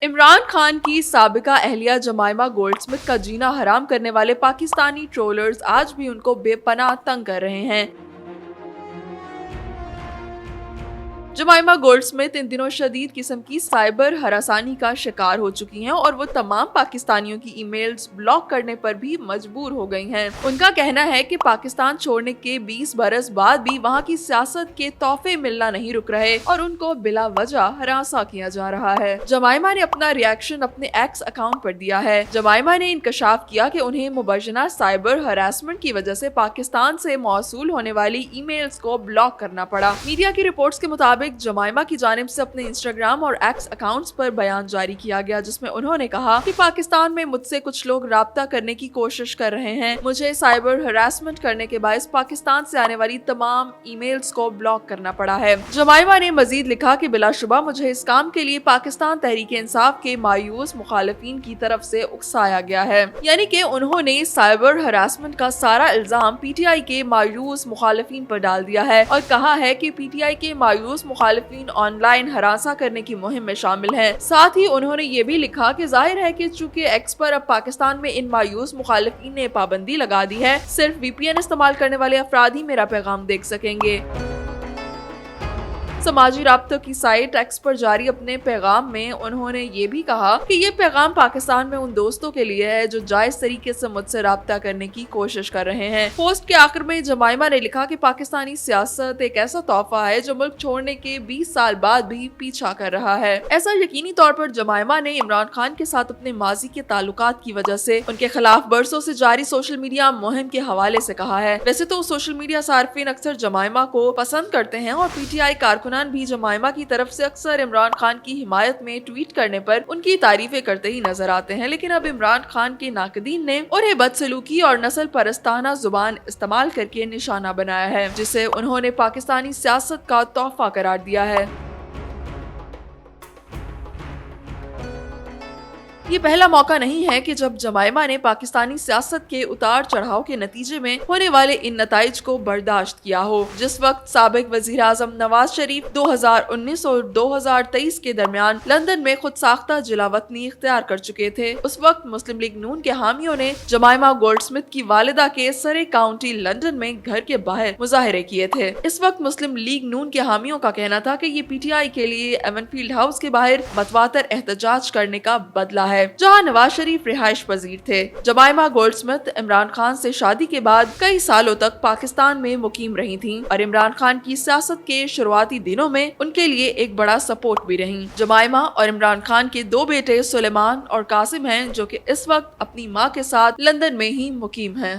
इमरान खान की साबिका अहलिया जमाइमा गोल्डस्मिथ का जीना हराम करने वाले पाकिस्तानी ट्रोलर्स आज भी उनको बेपनाह तंग कर रहे हैं। जमाइमा गोल्डस्मिथ इन दिनों शदीद किस्म की साइबर हरासानी का शिकार हो चुकी हैं और वो तमाम पाकिस्तानियों की ईमेल्स ब्लॉक करने पर भी मजबूर हो गई हैं। उनका कहना है कि पाकिस्तान छोड़ने के 20 बरस बाद भी वहाँ की सियासत के तोहफे मिलना नहीं रुक रहे और उनको बिला वजह हरासा किया जा रहा है। जमाइमा ने अपना रिएक्शन अपने एक्स अकाउंट पर दिया है। जमाइमा ने इंकशाफ किया कि उन्हें मुबजना साइबर हरासमेंट की वजह से पाकिस्तान से मौसूल होने वाली ईमेल्स को ब्लॉक करना पड़ा। मीडिया की रिपोर्ट्स के मुताबिक जमाइमा की जानिब से अपने इंस्टाग्राम और एक्स अकाउंट्स पर बयान जारी किया गया, जिसमें उन्होंने कहा कि पाकिस्तान में मुझसे कुछ लोग राब्ता करने की कोशिश कर रहे हैं। मुझे साइबर हरासमेंट करने के बायस पाकिस्तान से आने वाली तमाम ईमेल्स को ब्लॉक करना पड़ा है। जमाइमा ने मजीद लिखा कि बिलाशुबा मुझे इस काम के लिए पाकिस्तान तहरीक इंसाफ के मायूस मुखालिफिन की तरफ से उकसाया गया है। यानी कि उन्होंने साइबर हरासमेंट का सारा इल्जाम PTI के मायूस मुखालिफिन पर डाल दिया है और कहा है कि PTI के मायूस मुखालिफिन ऑनलाइन हरासा करने की मुहिम में शामिल हैं। साथ ही उन्होंने ये भी लिखा कि जाहिर है कि चूंकि एक्स पर अब पाकिस्तान में इन मायूस मुखालिफिन ने पाबंदी लगा दी है, सिर्फ VPN इस्तेमाल करने वाले अफराद ही मेरा पैगाम देख सकेंगे। समाजी राब्तों की साइट एक्स पर जारी अपने पैगाम में उन्होंने ये भी कहा कि ये पैगाम पाकिस्तान में उन दोस्तों के लिए है जो जायज तरीके से मुझसे राब्ता करने की कोशिश कर रहे हैं। पोस्ट के आखिर में जमाइमा ने लिखा कि पाकिस्तानी सियासत एक ऐसा तोहफा है जो मुल्क छोड़ने के 20 साल बाद भी पीछा कर रहा है। ऐसा यकीनी तौर पर जमाइमा ने इमरान खान के साथ अपने माजी के ताल्लुकात की वजह से उनके खिलाफ बरसों से जारी सोशल मीडिया मुहिम के हवाले से कहा है। वैसे तो सोशल मीडिया सार्फिन अक्सर जमाइमा को पसंद करते हैं और PTI कारकुनान भी जमाइमा की तरफ से अक्सर इमरान खान की हिमायत में ट्वीट करने पर उनकी तारीफें करते ही नजर आते हैं। लेकिन अब इमरान खान के नाकदीन ने उन्हें बदसलूकी और नस्ल परस्ताना जुबान इस्तेमाल करके निशाना बनाया है, जिसे उन्होंने पाकिस्तानी सियासत का तोहफा करार दिया है। ये पहला मौका नहीं है कि जब जमाइमा ने पाकिस्तानी सियासत के उतार चढ़ाव के नतीजे में होने वाले इन नताइज को बर्दाश्त किया हो। जिस वक्त साबिक वजीर आजम नवाज शरीफ 2019 और 2023 के दरमियान लंदन में खुद साख्ता जिलावतनी इख्तियार कर चुके थे, उस वक्त मुस्लिम लीग नून के हामियों ने जमाइमा गोल्डस्मिथ की वालिदा के सरे काउंटी लंदन में घर के बाहर मुजाहरे किए थे। इस वक्त मुस्लिम लीग नून के हामियों का कहना था कि ये PTI के लिए एवनफील्ड हाउस के बाहर मतवातर एहतजाज करने का बदला है, जहां नवाज शरीफ रिहाइश पजीर थे। जमाइमा गोल्डस्मिथ इमरान खान से शादी के बाद कई सालों तक पाकिस्तान में मुकीम रही थीं और इमरान खान की सियासत के शुरुआती दिनों में उनके लिए एक बड़ा सपोर्ट भी रहीं। जमाइमा और इमरान खान के 2 बेटे सुलेमान और कासिम हैं, जो कि इस वक्त अपनी मां के साथ लंदन में ही मुकीम हैं।